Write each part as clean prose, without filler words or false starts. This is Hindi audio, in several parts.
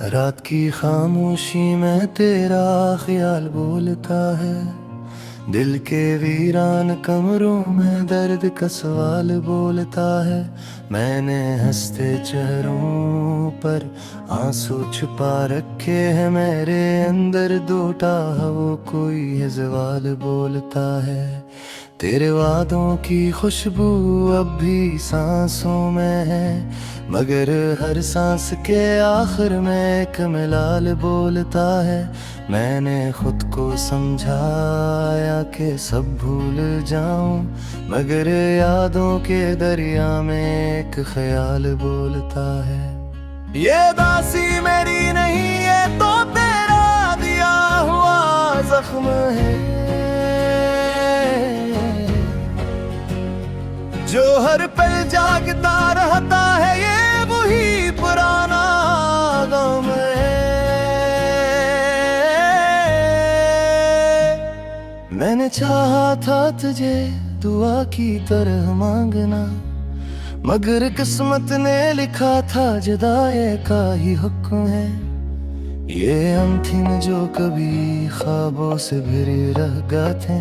रात की खामोशी में तेरा ख्याल बोलता है, दिल के वीरान कमरों में दर्द का सवाल बोलता है। मैंने हंसते चेहरों पर आंसू छुपा रखे हैं, मेरे अंदर टूटा वो कोई है ज़वाल बोलता है। तेरे वादों की खुशबू अब भी सांसों में है, मगर हर सांस के आखिर में एक मिलाल बोलता है। मैंने खुद को समझाया कि सब भूल जाऊं, मगर यादों के दरिया में एक ख्याल बोलता है। ये दासी मेरी नहीं, ये तो तेरा दिया हुआ जख्म है, जो हर पल जागता रहता है। ये वही पुराना गम है। मैंने चाहा था तुझे दुआ की तरह मांगना, मगर किस्मत ने लिखा था जुदाई का ही हुक्म है। ये हम थी न जो कभी ख्वाबों से भरे रह गए थे,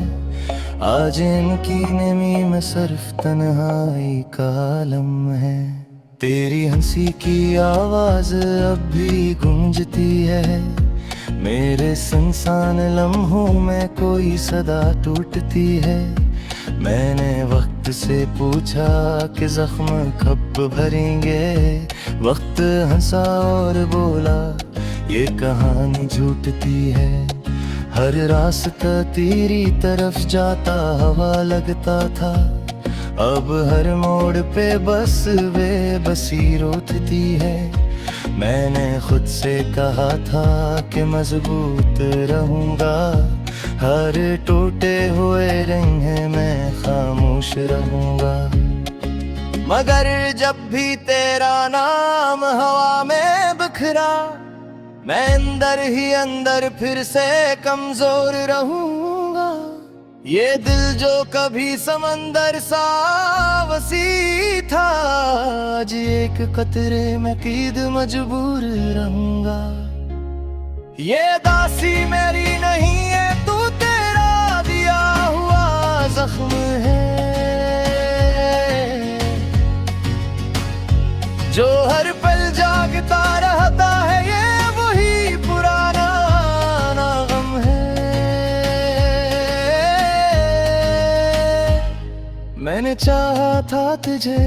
आज इनकी नमी में सिर्फ तन्हाई का आलम है। तेरी हंसी की आवाज अब भी गूंजती है, मेरे सुनसान लम्हों में कोई सदा टूटती है। मैंने वक्त से पूछा कि जख्म कब भरेंगे, वक्त हंसा और बोला ये कहानी झूठती है। हर रास्ता तेरी तरफ जाता हवा लगता था, अब हर मोड़ पे बस बेबसी रोती है। मैंने खुद से कहा था कि मजबूत रहूंगा, हर टूटे हुए रंग है मैं खामोश रहूंगा। मगर जब भी तेरा नाम हवा में बिखरा, मैं अंदर ही अंदर फिर से कमजोर रहूंगा। ये दिल जो कभी समंदर सा वसी था, आज एक कतरे में कीद मजबूर रहूंगा। ये दासी मेरी नहीं, ये तू तेरा दिया हुआ जख्म है, जो हर पल जागता रहता है। ये वही पुराना गम है। मैंने चाहा था तुझे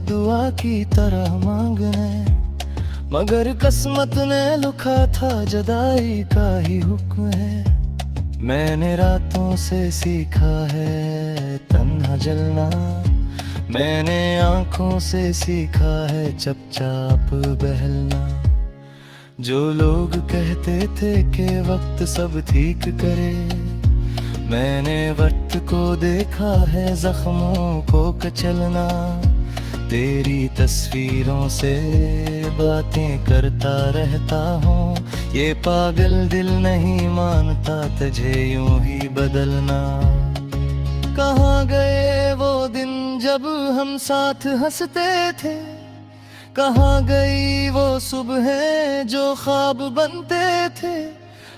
दुआ की तरह मांगने, मगर किस्मत ने लिखा था जुदाई का ही हुक्म है। मैंने रातों से सीखा है तन्हा जलना, मैंने आंखों से सीखा है चुपचाप बहलना। जो लोग कहते थे कि वक्त सब ठीक करे, मैंने वक्त को देखा है जख्मों को कुचलना। तेरी तस्वीरों से बातें करता रहता हूँ, ये पागल दिल नहीं मानता तुझे यूं ही बदलना। कहाँ गए वो दिन जब हम साथ हंसते थे, कहाँ गई वो सुबह जो ख्वाब बनते थे।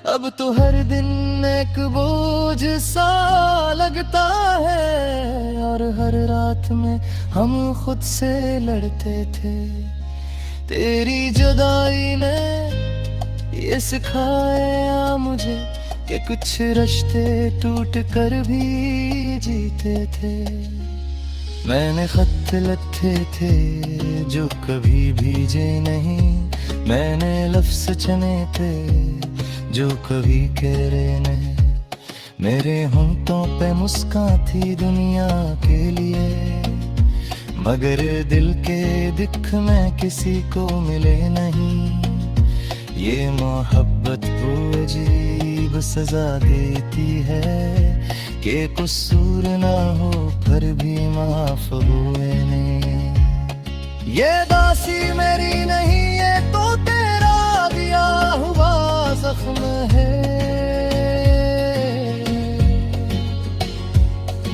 अब तो हर दिन एक बोझ सा लगता है, और हर रात में हम खुद से लड़ते थे। तेरी जुदाई ने ये सिखाया मुझे कि कुछ रिश्ते टूट कर भी जीते थे। मैंने खत लिखे थे जो कभी भीजे नहीं, मैंने लफ्ज़ चुने थे जो कभी कहरे नहीं। मेरे होंठों पे मुस्कान थी दुनिया के लिए, मगर दिल के दुख में किसी को मिले नहीं। ये मोहब्बत वो अजीब सजा देती है कि कसूर ना हो फिर भी माफ हुए नहीं। ये दासी मेरी नहीं, ये तो तेरा दिया हुआ जख्म है,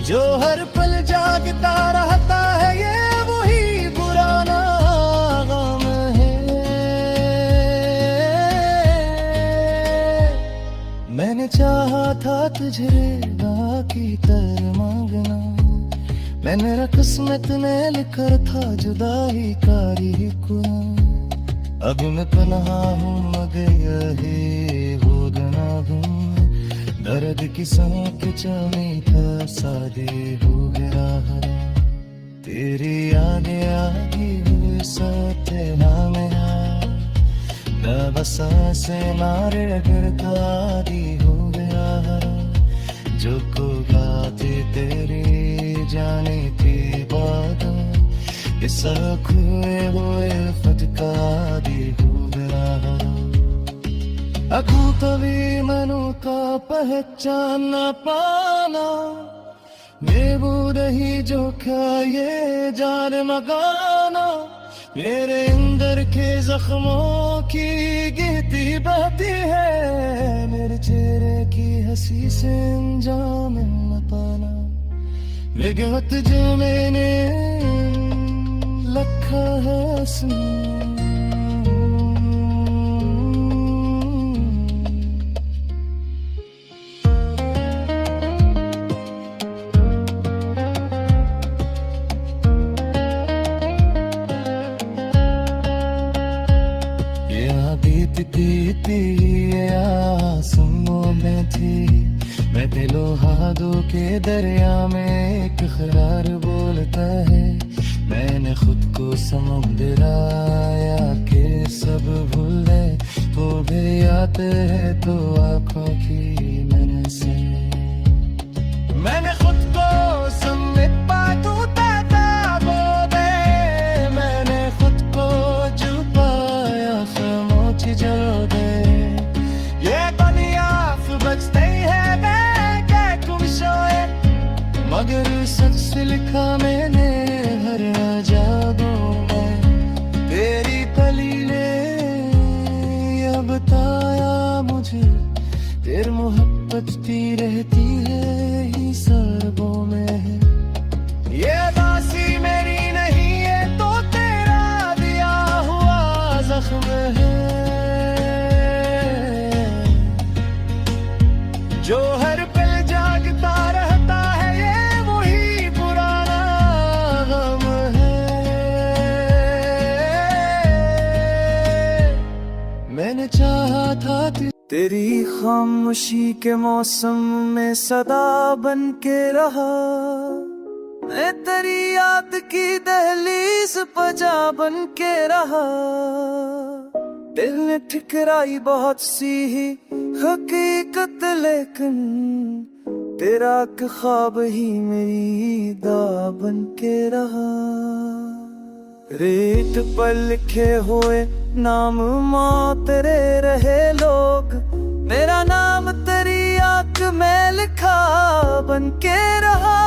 जो हर पल जागता रहता है। ये वो चाहा था तुझे राह की तरह मांगना, मैंने किस्मत ने लिखा था जुदाई का रिक्वेस्ट। अभी मैं पनाहा हूँ मगर यही हो गना गुम, दर्द की सांख चमी था शादी हो गया है। तेरी आगे आगे हुए साथ नाम बसा से मारे गिरता आदि हो गया है। जो को गाते तेरी जाने की बात, ये सब हुए हुए फटका आदि हो गया है। अकू तभी मनु का पहचान न पाना, बेबूद ही जो क्या ये जान मगाना, मेरे अंदर के जख्मों की गिरती बहती है, मेरे चेहरे की हंसी से अंजाम न पाना। विगत जो मैंने लखा है सुन, बीती आसमां में थी, मैं दिलो हादों के दरिया में एक करार बोलता है। मैंने खुद को समुद्राया के सब भूल गए, तो भी आते हैं तो आंखों की मैंने से, मैंने खुद को समेट पातू ताता बोले, मैंने खुद को छुपाया खामोश जल दे। ये दुनिया बचते है मैं क्या तुम सोए, मगर सच से लिखा मैंने हर जादों में। तेरी तलीले ये बताया मुझे, तेरी मोहब्बत ती रहती है ही सरबों में है। ये दासी मेरी नहीं है तो तेरा दिया हुआ जख्म है, जो हर पल जागता रहता है, ये वही पुराना गम है। मैंने चाहा था तेरी खामोशी के मौसम में सदा बन के रहा, मैं तेरी याद की दहलीज पजा बन के रहा। दिल ने ठुकराई बहुत सी ही हकीकत, लेकिन तेरा ख्वाब ही मेरी दा बन के रहा। रेत पर लिखे हुए नाम माँ तेरे रहे लोग, मेरा नाम तेरी आंख में लिखा बन के रहा।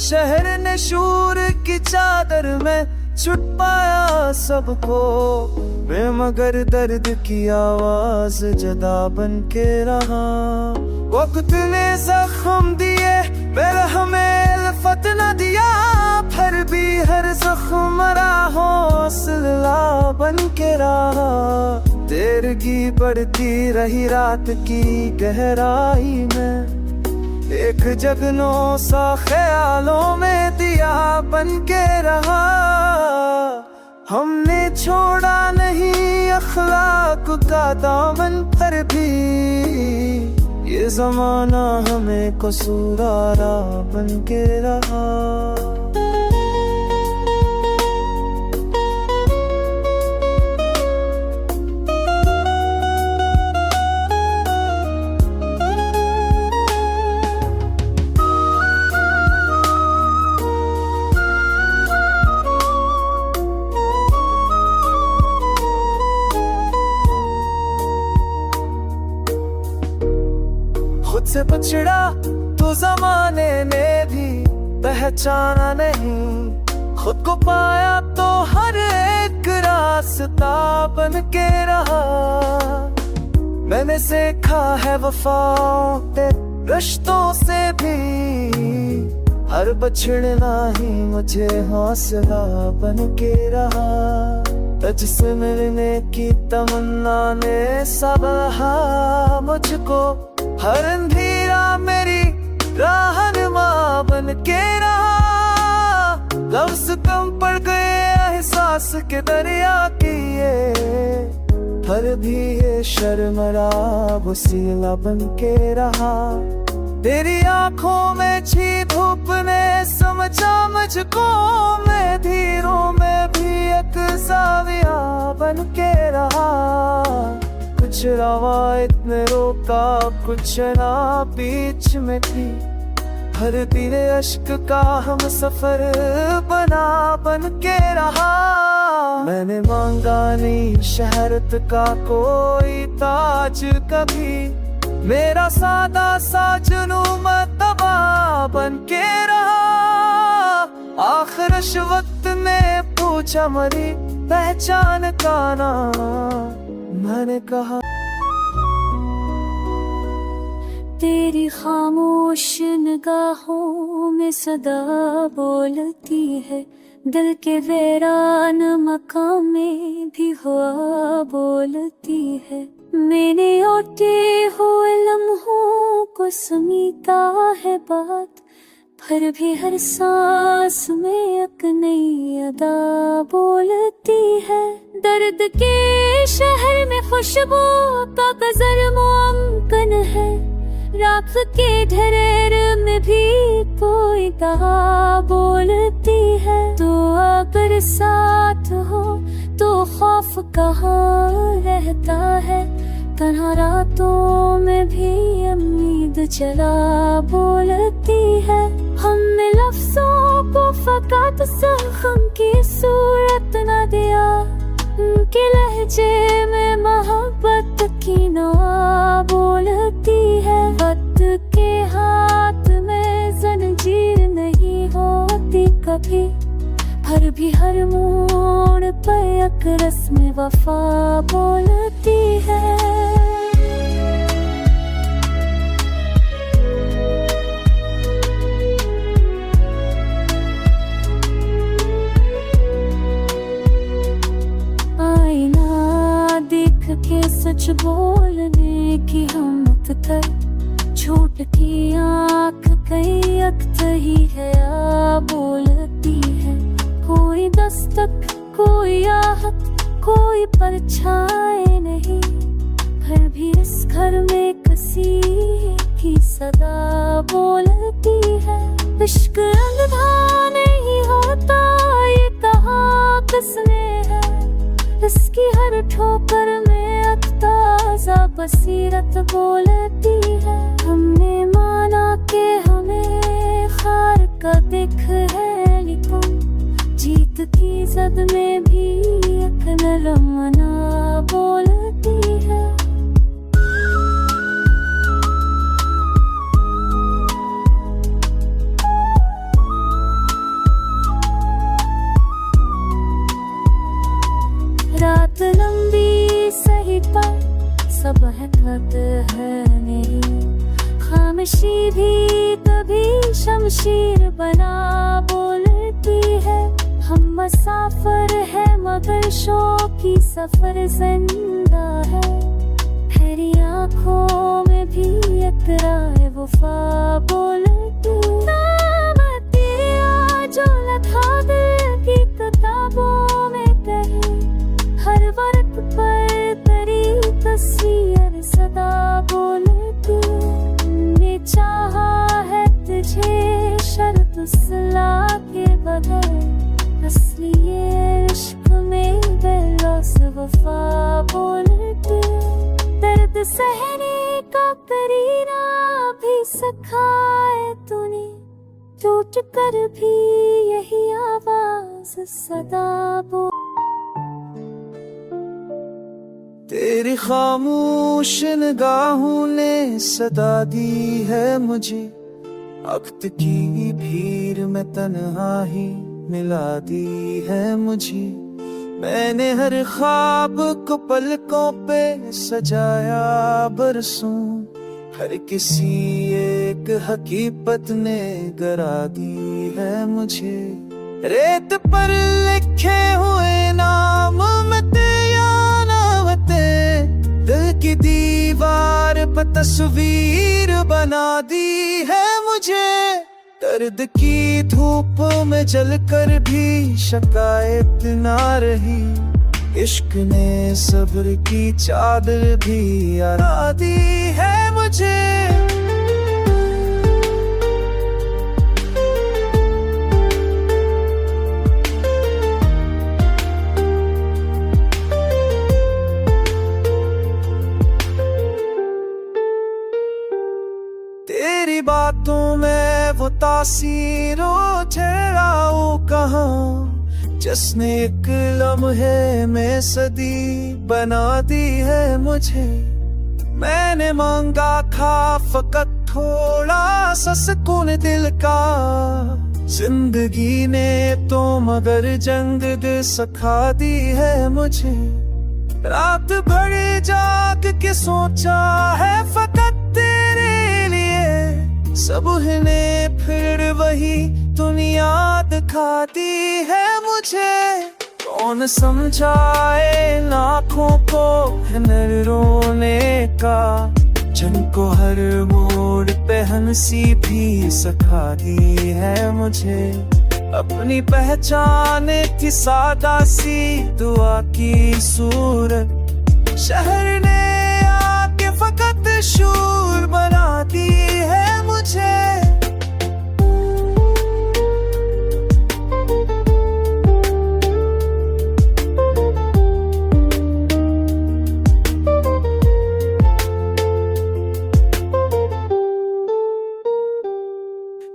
शहर ने शूर की चादर में छुट पाया सबको, मैं मगर दर्द की आवाज जदा बन के रहा। वक्त ने जख्म दिए मेरा हमें लफत न दिया, फिर भी हर जख्म मरा हौसला बन के रहा। तेरगी बढ़ती रही रात की गहराई में, एक जगनों सा ख्यालों में दिया बन के रहा। हमने छोड़ा नहीं अखलाक का दामन, पर भी ये जमाना हमें कसूरारा बन के रहा। खुद से पछड़ा तो जमाने ने भी पहचाना नहीं, खुद को पाया तो हर एक रास्ता बन के रहा। मैंने सीखा है वफाओं के रिश्तों से भी, हर बछड़ना ही मुझे हौसला बन के रहा। तुझसे मिलने की तमन्ना ने सबहा मुझको, हर अंधेरा मेरी रहनुमा बन के रहा। लफ्ज़ कम पड़ गए एहसास के दरिया की ये, हर भी ये शर्मरा वसीला बन के रहा। तेरी आंखों में छी धूप ने समझा मुझको, मैं धीरों में भी एक ज़ाविया बन के रहा। कुछ रवायत ने रोका, कुछ ना बीच में थी, हर तेरे अश्क का हम सफर बना बन के रहा। मैंने मांगा नहीं शहरत का कोई ताज कभी, मेरा सादा सा जुनून मतबा बन के रहा। आखिर इस वक्त ने पूछा मरी पहचान का नाम, मैंने कहा तेरी खामोश निगाहों में सदा बोलती है, दिल के वीरान मकाम में भी हुआ बोलती है। मैंने ओटे हुए लम्हों को सुनीता है बात, फिर भी हर सांस में एक नई अदा बोलती है। दर्द के शहर में खुशबू का गजर मुमकिन है, राख के ढेर में भी कोई कहा बोलती है। तो अगर साथ हो तो खौफ कहाँ रहता है, तन्हा रातों में भी उम्मीद चला बोलती है। हमने लफ्जों को फकत जख्म की सूरत न दिया, उनके लहजे में मोहब्बत की नवा बोलती है। वक्त के हाथ में जंजीर नहीं होती कभी, हर भी हर मोड़ पर एक रस्म वफा बोलती है। आईना देख के सच बोलने की हिम्मत कर, झूठ की आँख कई अक्त ही है आ बोलती है। कोई दस्तक, कोई आहट, कोई परछाई नहीं, फिर भी इस घर में किसी की सदा बोलती है। इश्क अंधा नहीं होता ये कहा किसने है, इसकी हर ठोकर में एक ताज़ा बसीरत बोलती है। हमने माना कि हमें खार का दिख है, लेकिन जीत की जद में भी एक नरमना बोलती है। रात लंबी सही पर सब हकत है नहीं, खामोशी भी कभी शमशीर बना बोलती है। हम मुसाफिर है मगर शौकी सफर जिंदा है, तेरी आँखों में भी इकरार वफा बोलती है। तेरा जो लिखा दिल की किताबों में कहीं, हर वर्क पर तेरी तस्वीर सदा बोलती। ने चाहा है तुझे शर्त सला के बगैर, असली ये इश्क में बेलौस वफा बोलती। दर्द सहने का करीना भी सिखाए तूने, टूट कर भी यही आवाज सदा बोल। तेरी खामोश निगाहों ने सदा दी है मुझे, वक्त की भीड़ में तन्हाई मिला दी है मुझे। मैंने हर ख्वाब को पलकों पे सजाया बरसों, हर किसी एक हकीकत ने गरा दी है मुझे। रेत पर लिखे हुए नाम मते या ना मते, दिल की दीवार तस्वीर बना दी है मुझे। दर्द की धूप में जलकर भी शिकायत ना रही। इश्क ने सब्र की चादर भी ओढ़ा दी है मुझे। तेरी बातों में वो तासीरों ठहराऊं कहाँ, जिसने एक लम्हे में सदी बना दी है मुझे। मैंने मांगा था फकत थोड़ा सा सुकून दिल का, जिंदगी ने तो मगर जंग दे सिखा दी है मुझे। रात भर जाग के सोचा है फकत तेरे लिए, सुबह ने फिर वही दुनिया दिखाती है मुझे। कौन समझाए लाखों को हुनर रोने का, जिनको हर मोड़ पे हंसी भी सिखाती है मुझे। अपनी पहचान थी सादा सी दुआ की सूरत, शहर ने आके फकत शूर बना दी है मुझे।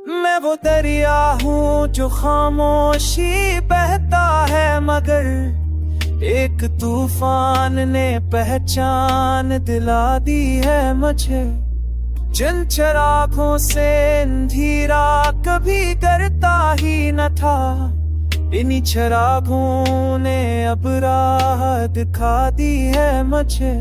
मैं वो दरिया हूँ जो खामोशी बहता है, मगर एक तूफान ने पहचान दिला दी है मुझे। जिन चिरागों से अंधेरा कभी डरता ही न था, इन्हीं चिरागों ने अब राह दिखा दी है मुझे।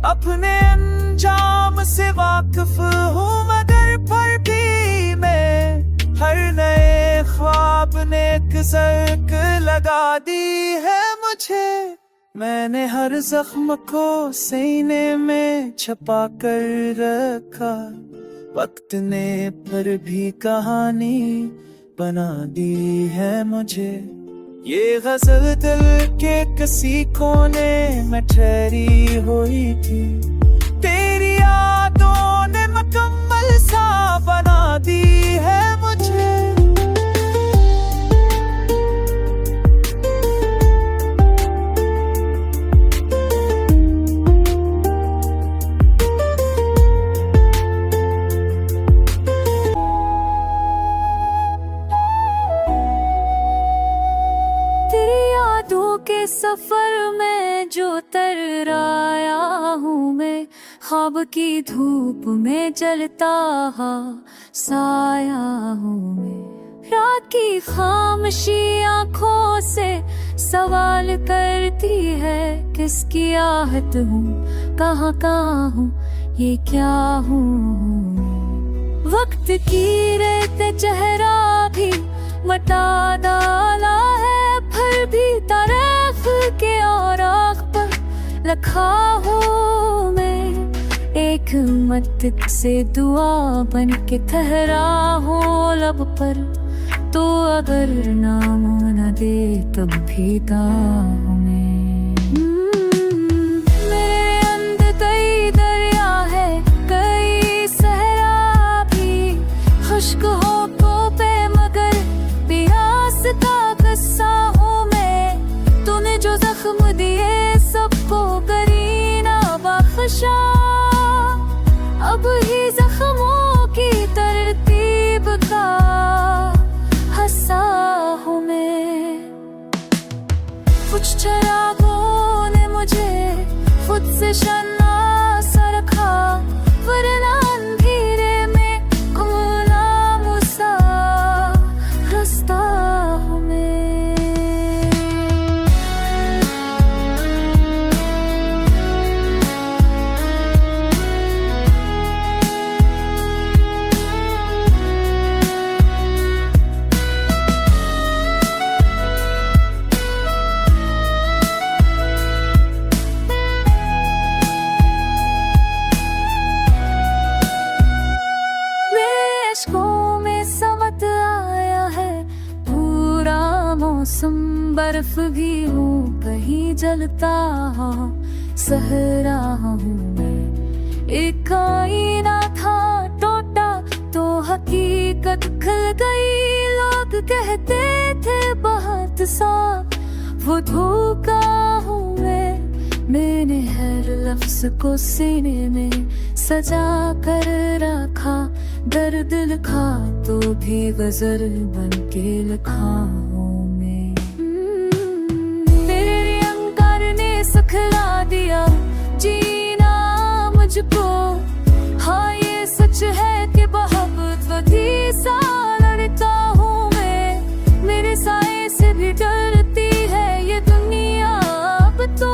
अपने अंजाम से वाकिफ हूँ मगर फिर भी मैं, हर नए ख्वाब ने एक सर्क लगा दी है मुझे। मैंने हर जख्म को सीने में छुपा कर रखा, वक्त ने फिर भी कहानी बना दी है मुझे। ये गजल दिल के किसी कोने में ठहरी हुई थी, तेरी यादों ने मुकम्मल सा बना दी है मुझे। के सफर में जो तराया हूँ मैं, ख्वाब की धूप में जलता साया हूँ मैं। रात की खामोशी आँखों से सवाल करती है, किसकी आहट हूँ, कहाँ कहाँ हूँ, ये क्या हूँ। वक्त की रेत चेहरा भी मटा डाला है, फिर भी तारीख के औराख पर लिखा हूँ मैं। एक मत से दुआ बन के ठहरा हूँ लब पर, तो अगर नाम न दे तब भी दाऊँ मैं। मेरे अंदर कई दरिया है, कई सहरा भी, खुश्क होठों पे मगर प्यास का किस्सा हूँ मैं। तूने जो जख्म दिए सबको करीना बख्शा, अब ही जख्मों की तरतीब का हिस्सा हूँ मैं। कुछ अश्कों में समत आया है पूरा मौसम, बर्फ भी हूँ कहीं जलता सह रहा हूँ मैं। एक आईना था टूटा तो हकीकत खिल गई, लोग कहते थे बहुत साफ वो धोखा हूँ मैंने हर लफ्ज को सीने में सजा कर रखा, दर्द लिखा तो भी गजल बन के लिखा हूँ मैं। मेरे अंकार ने सिखला दिया जीना मुझको, हाँ ये सच है कि बहुत वधी सा लड़ता हूँ मैं। मेरे साए से भी डरती है ये दुनिया अब तो,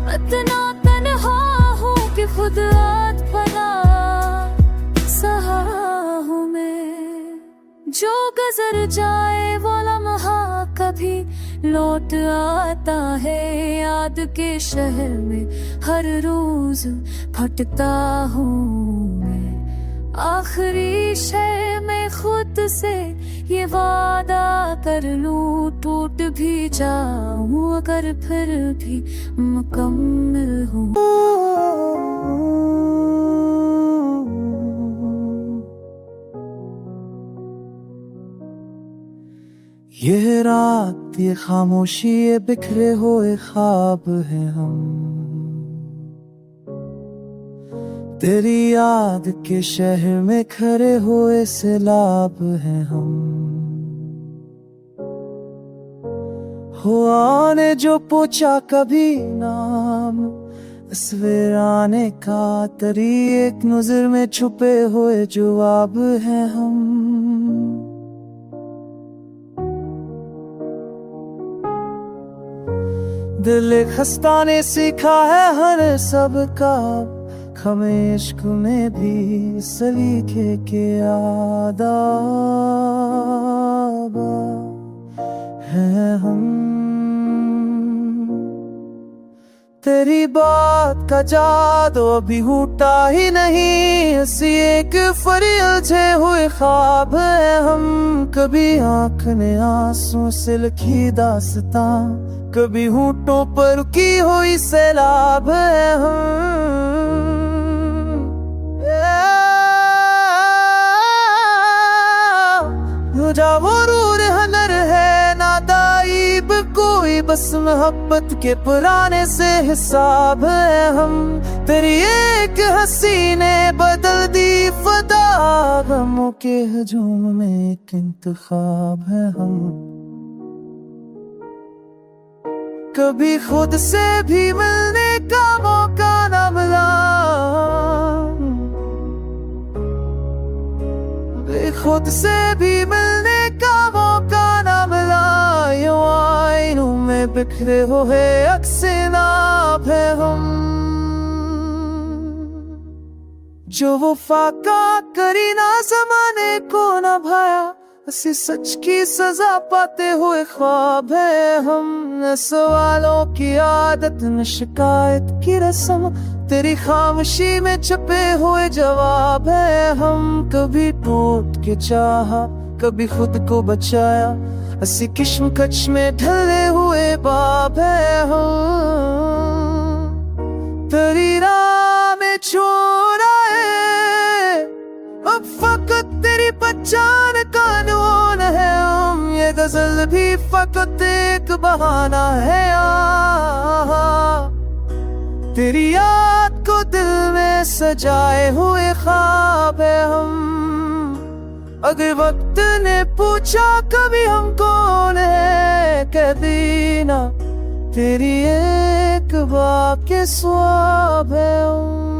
इतना तन्हा हूँ कि खुद आत पना सहा हूँ मैं। जो गुजर जाए वो लम्हा कभी लौट आता है, याद के शहर में हर रोज फटता हूँ मैं। आखिरी शय में खुद से ये वादा कर लूं, टूट भी जाऊं अगर फिर भी मुकम्मल हूँ। ये रात ये खामोशी ये बिखरे हुए ख्वाब हैं हम, तेरी याद के शहर में खड़े हुए सैलाब हैं हम। हुआ ने जो पूछा कभी नाम इस वीराने का, तेरी एक नजर में छुपे हुए जवाब हैं हम। दिल खस्ता ने सीखा है हर सबका, हमें इश्क में भी सलीके के आदाब हैं हम। तेरी बात का जादू अभी टूटा ही नहीं, ऐसी एक फरियाजे हुए ख्वाब है हम। कभी आँख ने आंसू से लिखी दास्तां, कभी होठों पर की हुई सैलाब है हम। जावरूर हनर है नादाइब कोई, बस मोहब्बत के पुराने से हिसाब है हम। तेरी एक हंसी ने बदल दी फदा, गमों के हजूम में एक इंतखाब है हम। कभी खुद से भी मिलने का मौका न मिला, खुद से भी मिलने का मौका न मिला। यूं आईनों में बिखरे हुए अक्सनाब है हम। जो वो फाका करी ना जमाने को न भाया, ऐसी सच की सजा पाते हुए ख्वाब है हम। न सवालों की आदत न शिकायत की रस्म, तेरी खामोशी में छुपे हुए जवाब है हम। कभी टूट के चाहा कभी खुद को बचाया, ऐसी किस्म कच में ढले हुए बाब है हम। तेरी राह में छोड़ा है अब फकत तेरी पहचान कानून है हम। ये गजल भी फकत एक बहाना है, तेरी याद को दिल में सजाए हुए ख्वाब है हम। अगर वक्त ने पूछा कभी हम कौन है, कह देना तेरी एक बात के स्वाब है हम।